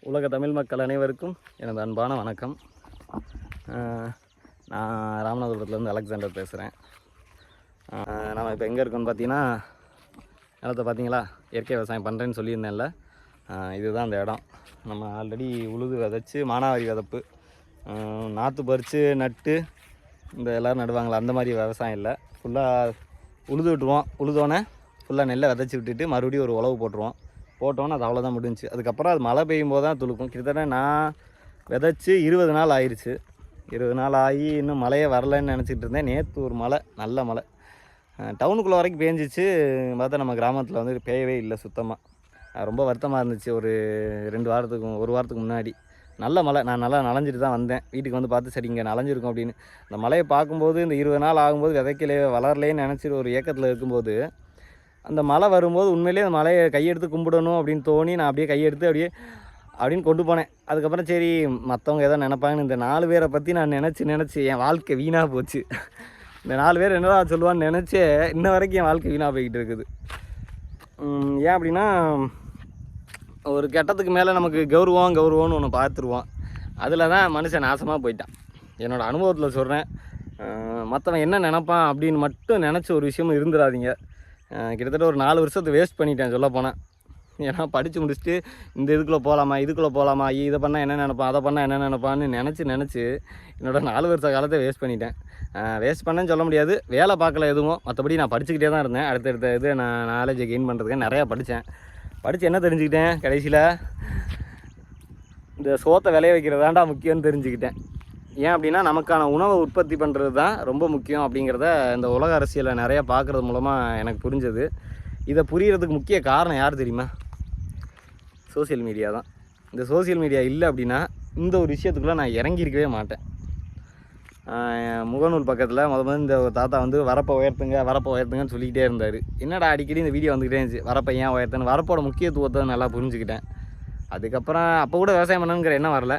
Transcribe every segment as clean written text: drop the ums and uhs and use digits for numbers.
உலக தமிழ் மக்கள் அனைவருக்கும் எனது அன்பான வணக்கம். நான் ராமநாதபுரத்துலேருந்து அலெக்சாண்டர் பேசுகிறேன். நம்ம இப்போ எங்கே இருக்கோன்னு பார்த்தீங்கன்னா, நிலத்தை பார்த்தீங்களா, இயற்கை விவசாயம் பண்ணுறேன்னு சொல்லியிருந்தேன்ல, இதுதான் அந்த இடம். நம்ம ஆல்ரெடி உழுது விதைச்சி மானாவாரி விதப்பு நாற்று பறித்து நட்டு இந்த எல்லோரும் நடுவாங்களா, அந்த மாதிரி விவசாயம் இல்லை. ஃபுல்லாக உழுது விட்டுருவோம். உழுதோன்னே ஃபுல்லாக நெல்லை விதைச்சி விட்டுட்டு மறுபடியும் ஒரு உழவு போட்டுருவோம். போட்டோன்னே அது அவ்வளோதான் முடிஞ்சிச்சு. அதுக்கப்புறம் அது மழை பெய்யும் போது தான் துளுக்கும். கிட்டத்தட்ட நான் விதைச்சி 20 நாள் ஆயிடுச்சு. 20 நாள் ஆகி இன்னும் மழையே வரலன்னு நினச்சிட்டு இருந்தேன். நேற்று ஒரு மழை, நல்ல மழை டவுனுக்குள்ளே வரைக்கும் பேஞ்சிச்சு. பார்த்தா நம்ம கிராமத்தில் வந்து பெய்யவே இல்லை சுத்தமாக. ரொம்ப வருத்தமாக இருந்துச்சு. ஒரு 1 வாரத்துக்கு முன்னாடி நல்ல மழை. நான் நல்லா நனைஞ்சிட்டு தான் வந்தேன். வீட்டுக்கு வந்து பார்த்து சரி இங்கே நனைஞ்சிருக்கும் அப்படின்னு. இந்த மழையை பார்க்கும்போது இந்த 20 நாள் ஆகும்போது விதைக்கலே வளரலேன்னு நினச்சிட்டு ஒரு ஏக்கத்தில் இருக்கும்போது, அந்த மழை வரும்போது உண்மையிலேயே அந்த மலையை கையெடுத்து கும்பிடணும் அப்படின்னு தோணி நான் அப்படியே கையெடுத்து அப்படின்னு கொண்டு போனேன். அதுக்கப்புறம் சரி மற்றவங்க எதோ நினைப்பாங்கன்னு இந்த 4 பேரை பற்றி நான் நினச்சி என் வாழ்க்கை வீணாக போச்சு. இந்த 4 பேர் என்னடா சொல்லுவான்னு நினச்சே இன்ன வரைக்கும் என் வாழ்க்கை வீணாக போய்கிட்டு இருக்குது. ஏன் அப்படின்னா, ஒரு கட்டத்துக்கு மேலே நமக்கு கௌரவம்னு ஒன்று பார்த்துருவோம். அதில் தான் மனுஷன் நாசமாக போயிட்டான். என்னோடய அனுபவத்தில் சொல்கிறேன். மற்றவன் என்ன நினப்பான் அப்படின்னு மட்டும் நினச்ச ஒரு விஷயமும் இருந்துடாதீங்க. கிட்டத்தட்ட ஒரு 4 வருஷத்தை வேஸ்ட் பண்ணிட்டேன் சொல்ல போனேன். ஏன்னா படித்து முடிச்சுட்டு இந்த இதுக்குள்ளே போகலாமா இதை பண்ணால் என்ன நினைப்பான், அதை பண்ணால் என்ன நினைப்பான்னு நினச்சி என்னோடய 4 வருஷ காலத்தை வேஸ்ட் பண்ணிட்டேன். வேஸ்ட் பண்ணேன்னு சொல்ல முடியாது, வேலை பார்க்கல எதுவும். மற்றபடி நான் படிச்சுக்கிட்டே தான் இருந்தேன். அடுத்தடுத்த இது நான் நாலேஜை கெயின் பண்ணுறதுக்கு நிறையா படித்து என்ன தெரிஞ்சுக்கிட்டேன், கடைசியில் இந்த சோத்தை விளைய வைக்கிறதாண்டா முக்கியம்னு தெரிஞ்சுக்கிட்டேன். ஏன் அப்படின்னா, நமக்கான உணவை உற்பத்தி பண்ணுறது தான் ரொம்ப முக்கியம் அப்படிங்கிறத இந்த உலக அரசியலை நிறையா பார்க்குறது மூலமாக எனக்கு புரிஞ்சது. இதை புரியறதுக்கு முக்கிய காரணம் யார் தெரியுமா? சோசியல் மீடியா தான். இந்த சோசியல் மீடியா இல்லை அப்படின்னா இந்த ஒரு விஷயத்துக்குள்ளே நான் இறங்கியிருக்கவே மாட்டேன். முகநூல் பக்கத்தில் முதல்ல இந்த தாத்தா வந்து வரப்பை உயர்த்துங்கன்னு சொல்லிக்கிட்டே இருந்தார். என்னடா அடிக்கடி இந்த வீடியோ வந்துக்கிட்டே இருந்துச்சு, வரப்பை ஏன் உயர்த்தன்னு. வரப்போட முக்கியத்துவத்தை நல்லா புரிஞ்சுக்கிட்டேன். அதுக்கப்புறம் அப்போ கூட விவசாயம் பண்ணணுங்கிற எண்ணம் வரல.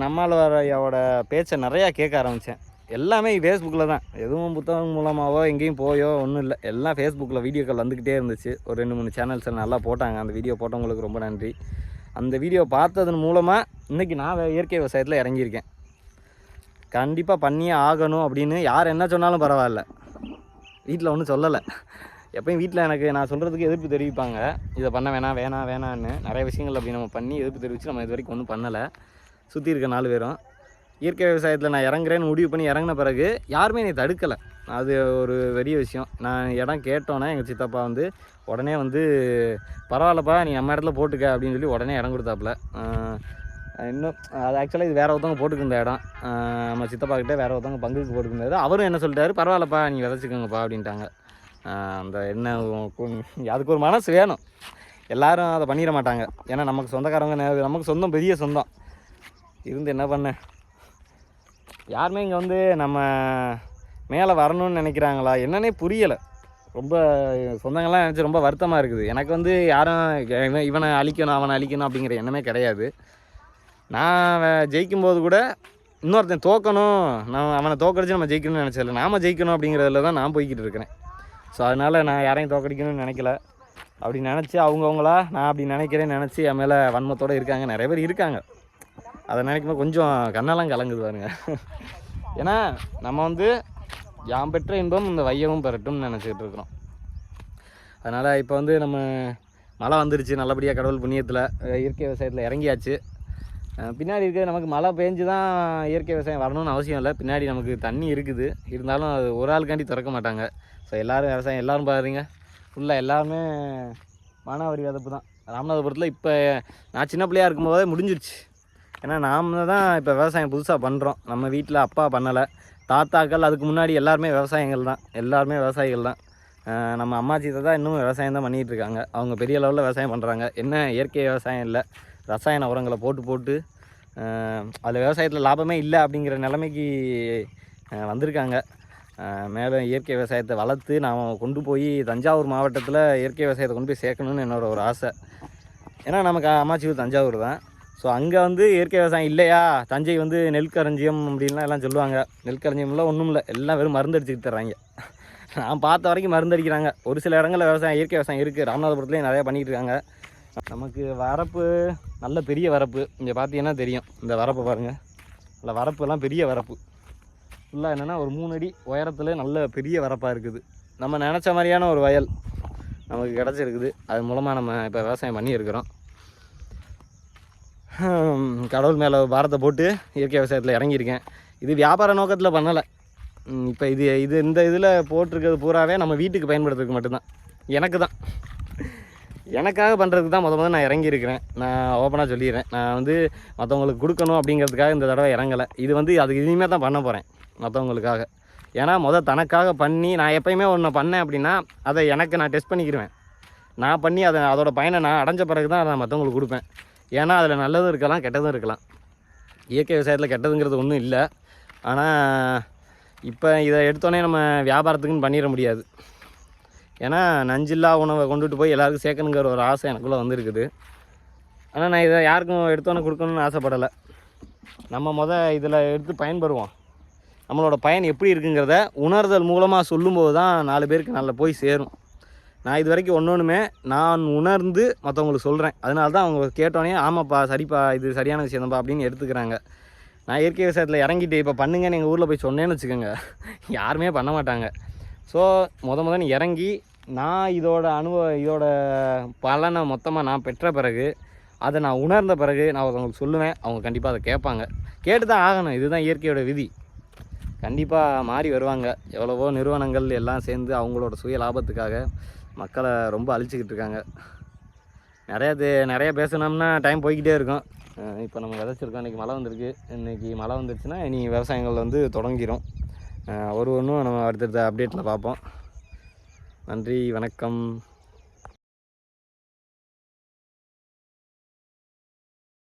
நம்மளோட பேச்சை நிறையா கேட்க ஆரம்பித்தேன். எல்லாமே ஃபேஸ்புக்கில் தான். எதுவும் புத்தகம் மூலமாகவோ எங்கேயும் போயோ ஒன்றும் இல்லை. எல்லாம் ஃபேஸ்புக்கில் வீடியோக்கள் வந்துக்கிட்டே இருந்துச்சு. ஒரு 2-3 சேனல்ஸில் நல்லா போட்டாங்க. அந்த வீடியோ போட்டவங்களுக்கு ரொம்ப நன்றி. அந்த வீடியோ பார்த்ததன் மூலமாக இன்றைக்கி நான் இயற்கை விவசாயத்தில் இறங்கியிருக்கேன். கண்டிப்பாக பண்ணியே ஆகணும் அப்படின்னு யார் என்ன சொன்னாலும் பரவாயில்ல. வீட்டில் ஒன்றும் சொல்லலை. எப்பயும் வீட்டில் எனக்கு நான் சொல்கிறதுக்கு எதிர்ப்பு தெரிவிப்பாங்க. இதை பண்ண வேணான்னு நிறைய விஷயங்கள் அப்படி நம்ம பண்ணி எதிர்ப்பு தெரிவித்து நம்ம இது வரைக்கும் ஒன்றும் பண்ணலை. சுற்றி இருக்க 4 பேரும் இயற்கை விவசாயத்தில் நான் இறங்குறேன்னு முடிவு பண்ணி இறங்கின பிறகு யாருமே என்னை தடுக்கலை. அது ஒரு பெரிய விஷயம். நான் இடம் கேட்டோன்னே எங்கள் சித்தப்பா வந்து உடனே வந்து பரவாயில்லப்பா நீ நம்ம இடத்துல போட்டுக்க அப்படின்னு சொல்லி உடனே இடம் கொடுத்தாப்புல. இன்னும் அது ஆக்சுவலாக இது வேறு ஒருத்தவங்க போட்டுக்கிற இடம். நம்ம சித்தப்பா கிட்டே வேறு ஒருத்தவங்க பங்குக்கு போட்டுக்கிட்டாரு. அவரும் என்ன சொல்லிட்டாரு, பரவாயில்லப்பா நீ விதைச்சிக்கோங்கப்பா அப்படின்ட்டாங்க. அந்த என்ன அதுக்கு ஒரு மனசு வேணும். எல்லோரும் அதை பண்ணிட மாட்டாங்க. ஏன்னா நமக்கு சொந்தக்காரங்க, நமக்கு சொந்தம் பெரிய சொந்தம் இருந்து என்ன பண்ண, யாருமே இங்கே வந்து நம்ம மேலே வரணும்னு நினைக்கிறாங்களா என்னன்னே புரியலை. ரொம்ப சொந்தங்கள்லாம் நினச்சி ரொம்ப வருத்தமாக இருக்குது. எனக்கு வந்து யாரும் இவனை அழிக்கணும் அவனை அழிக்கணும் அப்படிங்கிற எண்ணமே கிடையாது. நான் ஜெயிக்கும்போது கூட இன்னொருத்தன் தோக்கணும், அவனை தோக்கடிச்சு நம்ம ஜெயிக்கணும்னு நினச்சதில்ல. நாம் ஜெயிக்கணும் அப்படிங்கிறதுல தான் நான் போய்கிட்டு இருக்கிறேன். ஸோ அதனால் நான் யாரையும் தோக்கடிக்கணும்னு நினைக்கல. அப்படி நினச்சி அவங்கவுங்களா நான் அப்படி நினைக்கிறேன்னு நினச்சி என் மேலே வன்மத்தோடு இருக்காங்க, நிறைய பேர் இருக்காங்க. அதை நினைக்கும்போது கொஞ்சம் கண்ணெல்லாம் கலங்குது பாருங்க. ஏன்னா நம்ம வந்து யாம் பெற்ற இன்பம் இந்த வையமும் பெறட்டும்னு நினச்சிக்கிட்டு இருக்கிறோம். அதனால் இப்போ வந்து நம்ம மழை வந்துருச்சு, நல்லபடியாக கடவுள் புண்ணியத்தில் இயற்கை விவசாயத்தில் இறங்கியாச்சு. பின்னாடி இருக்கிறது நமக்கு மழை பெஞ்சு தான் இயற்கை விவசாயம் வரணும்னு அவசியம் இல்லை. பின்னாடி நமக்கு தண்ணி இருக்குது, இருந்தாலும் அது ஒரு ஆளுக்காண்டி திறக்க மாட்டாங்க. ஸோ எல்லோரும் பாருங்க, ஃபுல்லாக எல்லாருமே மானாவாரி விதப்பு தான். ராமநாதபுரத்தில் இப்போ நான் சின்ன பிள்ளையாக இருக்கும்போதே முடிஞ்சிருச்சு. ஏன்னா நாம் தான் இப்போ விவசாயம் புதுசாக பண்ணுறோம். நம்ம வீட்டில் அப்பா பண்ணலை, தாத்தாக்கள் அதுக்கு முன்னாடி எல்லாருமே விவசாயிகள் தான். நம்ம அம்மாச்சி தான் இன்னும் விவசாயம் தான் பண்ணிகிட்ருக்காங்க. அவங்க பெரிய லெவலில் விவசாயம் பண்ணுறாங்க. என்ன இயற்கை விவசாயம் இல்லை, ரசாயன உரங்களை போட்டு அதில் விவசாயத்தில் லாபமே இல்லை அப்படிங்கிற நிலைமைக்கு வந்திருக்காங்க. மேலும் இயற்கை விவசாயத்தை வளர்த்து நாம் கொண்டு போய் தஞ்சாவூர் மாவட்டத்தில் இயற்கை விவசாயத்தை கொண்டு போய் சேர்க்கணுன்னு என்னோட ஒரு ஆசை. ஏன்னா நமக்கு அம்மாச்சி தஞ்சாவூர் தான். ஸோ அங்கே வந்து இயற்கை விவசாயம் இல்லையா, தஞ்சை வந்து நெல்களஞ்சியம் அப்படின்லாம் எல்லாம் சொல்லுவாங்க. நெல்களஞ்சியம்லாம் ஒன்றும் இல்லை, எல்லாம் வெறும் மருந்து அடிச்சுக்கிட்டு தர்றாங்க. நான் பார்த்த வரைக்கும் மருந்து அடிக்கிறாங்க. ஒரு சில இடங்களில் இயற்கை விவசாயம் இருக்குது. ராமநாதபுரத்துலேயும் நிறையா பண்ணிகிட்டு இருக்காங்க. நமக்கு வரப்பு நல்ல பெரிய வரப்பு. இங்கே பார்த்தீங்கன்னா தெரியும், இந்த வரப்பை பாருங்கள். இல்லை வரப்புலாம் பெரிய வரப்பு ஃபுல்லாக என்னென்னா ஒரு 3 அடி உயரத்தில் நல்ல பெரிய வரப்பாக இருக்குது. நம்ம நினச்ச மாதிரியான ஒரு வயல் நமக்கு கிடச்சிருக்குது. அது மூலமாக நம்ம இப்போ விவசாயம் பண்ணியிருக்கிறோம். கடவுள் மேலே பாரத்தை போட்டு இயற்கை விவசாயத்தில் இறங்கியிருக்கேன். இது வியாபார நோக்கத்தில் பண்ணலை. இப்போ இந்த இதில் போட்டிருக்கிறது பூராவே நம்ம வீட்டுக்கு பயன்படுத்துறதுக்கு மட்டும்தான். எனக்காக பண்ணுறதுக்கு தான் முதல்ல நான் இறங்கியிருக்கிறேன். நான் ஓப்பனாக சொல்லிடுறேன். நான் வந்து மற்றவங்களுக்கு கொடுக்கணும் அப்படிங்கிறதுக்காக இந்த தடவை இறங்கலை. இது வந்து அதுக்கு இனிமேல் தான் பண்ண போகிறேன் மற்றவங்களுக்காக. ஏன்னா தனக்காக பண்ணி நான் எப்போயுமே ஒன்று பண்ணேன் அப்படின்னா அதை எனக்கு நான் டெஸ்ட் பண்ணிக்கிடுவேன். நான் பண்ணி அதோட பயனை நான் அடைஞ்ச பிறகு தான் நான் மற்றவங்களுக்கு கொடுப்பேன். ஏன்னா அதில் நல்லதும் இருக்கலாம், கெட்டதும் இருக்கலாம். இயற்கை விவசாயத்தில் கெட்டதுங்கிறது ஒன்றும் இல்லை. ஆனால் இப்போ இதை எடுத்தோடனே நம்ம வியாபாரத்துக்குன்னு பண்ணிட முடியாது. ஏன்னா நஞ்சில்லா உணவை கொண்டுட்டு போய் எல்லாருக்கும் சேர்க்கணுங்கிற ஒரு ஆசை எனக்குள்ளே வந்துருக்குது. ஆனால் நான் இதை யாருக்கும் எடுத்தோன்னே கொடுக்கணுன்னு ஆசைப்படலை. நம்ம இதில் எடுத்து பயன்பெறுவோம். நம்மளோட பயன் எப்படி இருக்குங்கிறத உணர்தல் மூலமாக சொல்லும்போது தான் 4 பேருக்கு நல்லா போய் சேரும். நான் இது வரைக்கும் ஒன்றுமே நான் உணர்ந்து மற்றவங்களுக்கு சொல்கிறேன். அதனால தான் அவங்க கேட்டோன்னே ஆமாப்பா, சரிப்பா, இது சரியான விஷயம் தான்ப்பா அப்படின்னு எடுத்துக்கிறாங்க. நான் இயற்கை விவசாயத்தில் இறங்கிட்டு இப்போ பண்ணுங்கன்னு எங்கள் ஊரில் போய் சொன்னேன்னு வச்சுக்கோங்க, யாருமே பண்ண மாட்டாங்க. ஸோ முதல்ல இறங்கி நான் இதோட பலனை மொத்தமாக நான் பெற்ற பிறகு, அதை நான் உணர்ந்த பிறகு நான் அவங்களுக்கு சொல்லுவேன். அவங்க கண்டிப்பாக அதை கேட்பாங்க. கேட்டு தான் ஆகணும். இதுதான் இயற்கையோட விதி. கண்டிப்பாக மாறி வருவாங்க. எவ்வளவோ நிறுவனங்கள் எல்லாம் சேர்ந்து அவங்களோட சுய லாபத்துக்காக மக்களை ரொம்ப அழிச்சிக்கிட்டு இருக்காங்க. நிறைய பேசணும்னா டைம் போய்கிட்டே இருக்கும். இப்போ நம்ம விதைச்சிருக்கோம். இன்றைக்கி மழை வந்திருக்கு. இன்றைக்கி மழை வந்துருச்சுன்னா இனி விவசாயங்கள் வந்து தொடங்கிடும். ஒன்றும் நம்ம அடுத்தடுத்த அப்டேட்டில் பார்ப்போம். நன்றி, வணக்கம்.